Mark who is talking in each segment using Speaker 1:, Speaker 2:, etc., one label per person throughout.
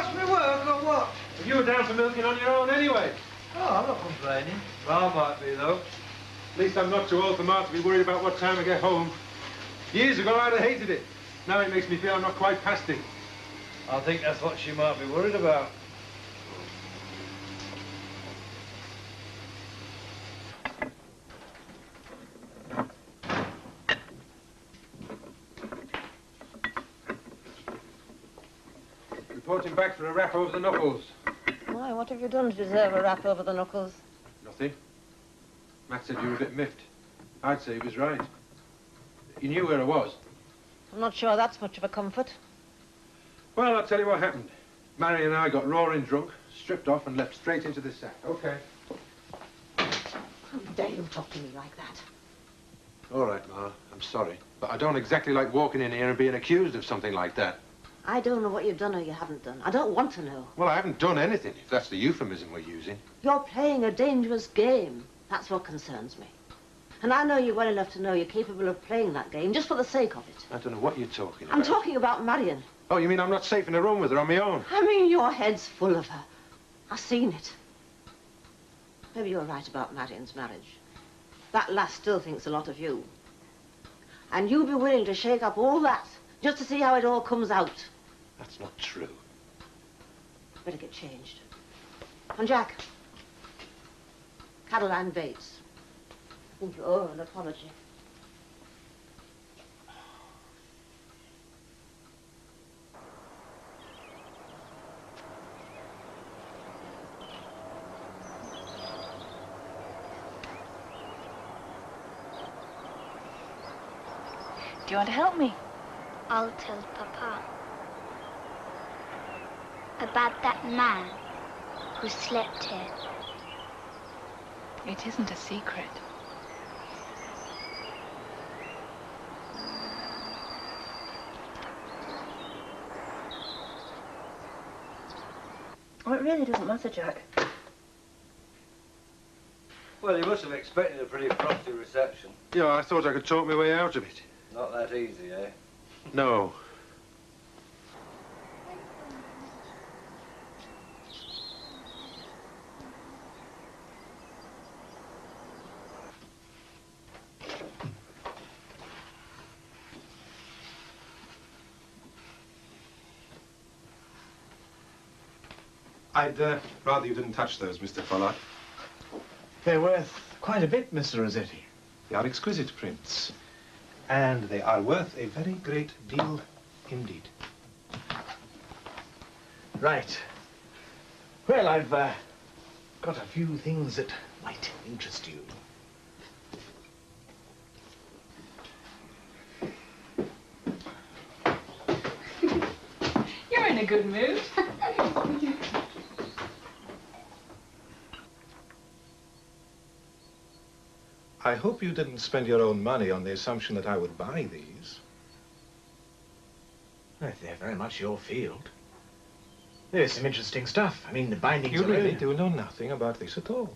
Speaker 1: watch me work or what?
Speaker 2: Well, you were down for milking on your own anyway.
Speaker 1: Oh, I'm not complaining. Ma might be, though.
Speaker 2: At least I'm not too old for Ma to be worried about what time I get home. Years ago, I'd have hated it. Now it makes me feel I'm not quite past it.
Speaker 1: I think that's what she might be worried about.
Speaker 2: Reporting back for a rap over the knuckles.
Speaker 3: Why, what have you done to deserve a rap over the knuckles?
Speaker 2: Nothing. Matt said you were a bit miffed. I'd say he was right. You knew where I was.
Speaker 3: I'm not sure that's much of a comfort.
Speaker 2: Well, I'll tell you what happened. Marian and I got roaring drunk, stripped off and leapt straight into the sack. Okay.
Speaker 3: How dare you talk to me like that?
Speaker 2: All right, Ma. I'm sorry. But I don't exactly like walking in here and being accused of something like that.
Speaker 3: I don't know what you've done or you haven't done. I don't want to know.
Speaker 2: Well, I haven't done anything, if that's the euphemism we're using.
Speaker 3: You're playing a dangerous game. That's what concerns me. And I know you well enough to know you're capable of playing that game just for the sake of it.
Speaker 2: I don't know what you're talking about.
Speaker 3: I'm talking about Marian.
Speaker 2: Oh, you mean I'm not safe in a room with her on my own?
Speaker 3: I mean, your head's full of her. I've seen it. Maybe you're right about Marian's marriage. That lass still thinks a lot of you. And you'll be willing to shake up all that just to see how it all comes out.
Speaker 2: That's not true.
Speaker 3: Better get changed. And Jack, Caroline Bates. I think you owe her an apology.
Speaker 4: Do you want to help me?
Speaker 5: I'll tell Papa about that man who slept here.
Speaker 4: It isn't a secret.
Speaker 3: Oh, it really doesn't matter, Jack.
Speaker 1: Well, you must have expected a pretty frosty reception.
Speaker 2: Yeah, I thought I could talk my way out of it.
Speaker 1: Not that easy, eh?
Speaker 2: No.
Speaker 6: I'd rather you didn't touch those, Mr. Pollard.
Speaker 7: They're worth quite a bit, Mr. Rossetti.
Speaker 6: They are exquisite prints. And they are worth a very great deal indeed.
Speaker 7: Right. Well, I've got a few things that might interest you.
Speaker 4: You're in a good mood.
Speaker 6: I hope you didn't spend your own money on the assumption that I would buy these.
Speaker 7: Well, they're very much your field. There's some interesting stuff. I mean, the bindings
Speaker 6: You
Speaker 7: are
Speaker 6: really
Speaker 7: in.
Speaker 6: do know nothing about this at all.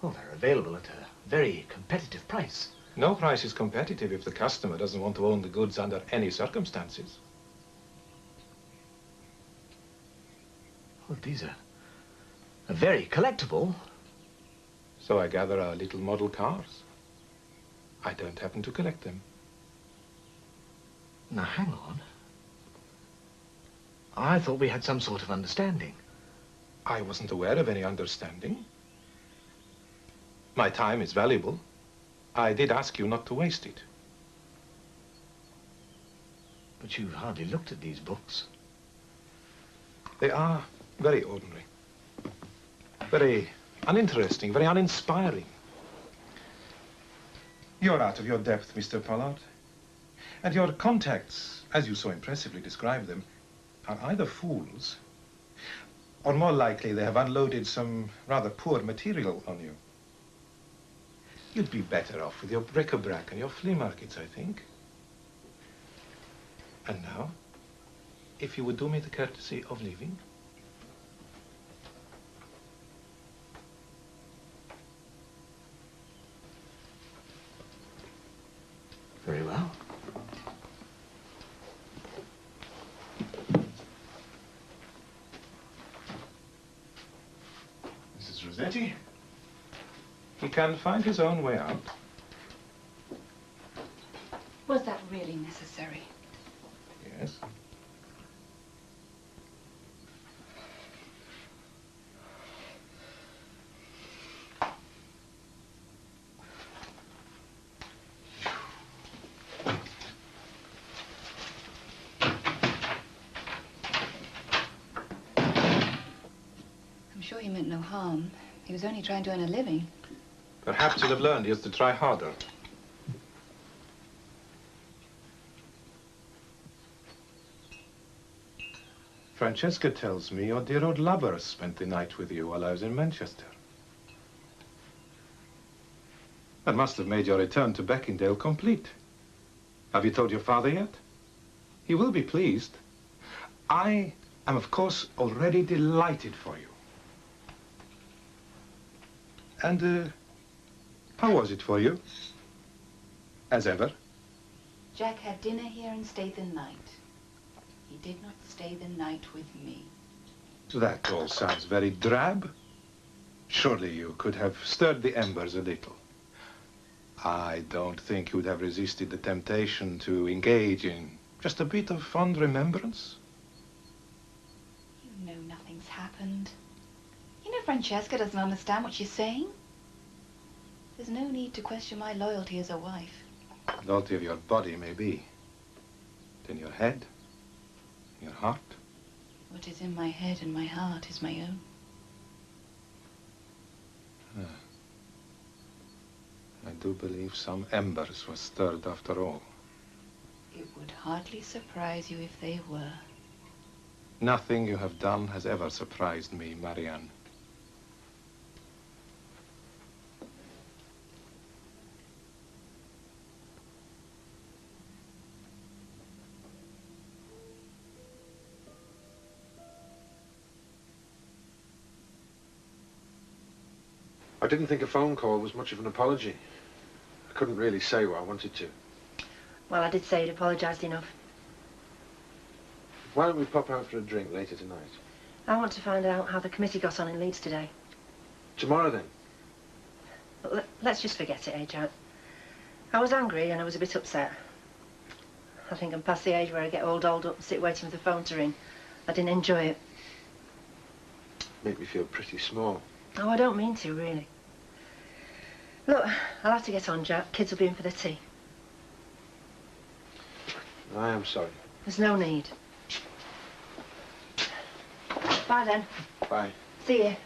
Speaker 7: Well, they're available at a very competitive price.
Speaker 6: No price is competitive if the customer doesn't want to own the goods under any circumstances.
Speaker 7: Well, these are very collectible.
Speaker 6: So I gather are little model cars. I don't happen to collect them.
Speaker 7: Now, hang on. I thought we had some sort of understanding.
Speaker 6: I wasn't aware of any understanding. My time is valuable. I did ask you not to waste it.
Speaker 7: But you've hardly looked at these books.
Speaker 6: They are very ordinary. Very uninteresting, very uninspiring. You're out of your depth, Mr. Pollard. And your contacts, as you so impressively describe them, are either fools, or more likely they have unloaded some rather poor material on you. You'd be better off with your bric-a-brac and your flea markets, I think. And now, if you would do me the courtesy of leaving.
Speaker 7: Very well.
Speaker 6: Rossetti. He can find his own way out.
Speaker 4: Was that really necessary?
Speaker 6: Yes.
Speaker 4: I'm sure he meant no harm. He was only trying to earn a living.
Speaker 6: Perhaps he'll have learned he has to try harder. Francesca tells me your dear old lover spent the night with you while I was in Manchester. That must have made your return to Beckingdale complete. Have you told your father yet? He will be pleased. I am, of course, already delighted for you. And, how was it for you? As ever?
Speaker 4: Jack had dinner here and stayed the night. He did not stay the night with me.
Speaker 6: That all sounds very drab. Surely you could have stirred the embers a little. I don't think you would have resisted the temptation to engage in just a bit of fond remembrance.
Speaker 4: You know nothing's happened. You know Francesca doesn't understand what she's saying. There's no need to question my loyalty as a wife.
Speaker 6: Loyalty of your body, maybe. But in your head, your heart.
Speaker 4: What is in my head and my heart is my own.
Speaker 6: I do believe some embers were stirred after all.
Speaker 4: It would hardly surprise you if they were.
Speaker 6: Nothing you have done has ever surprised me, Marian.
Speaker 2: I didn't think a phone call was much of an apology. I couldn't really say what I wanted to.
Speaker 8: Well, I did say you'd apologised enough.
Speaker 2: Why don't we pop out for a drink later tonight?
Speaker 8: I want to find out how the committee got on in Leeds today.
Speaker 2: Tomorrow, then?
Speaker 8: But let's just forget it, eh, Jack? I was angry and I was a bit upset. I think I'm past the age where I get all dolled up and sit waiting for the phone to ring. I didn't enjoy it.
Speaker 2: Make me feel pretty small.
Speaker 8: Oh, I don't mean to, really. Look, I'll have to get on, Jack. Kids will be in for the tea.
Speaker 2: I am sorry.
Speaker 8: There's no need. Bye, then.
Speaker 2: Bye.
Speaker 8: See you.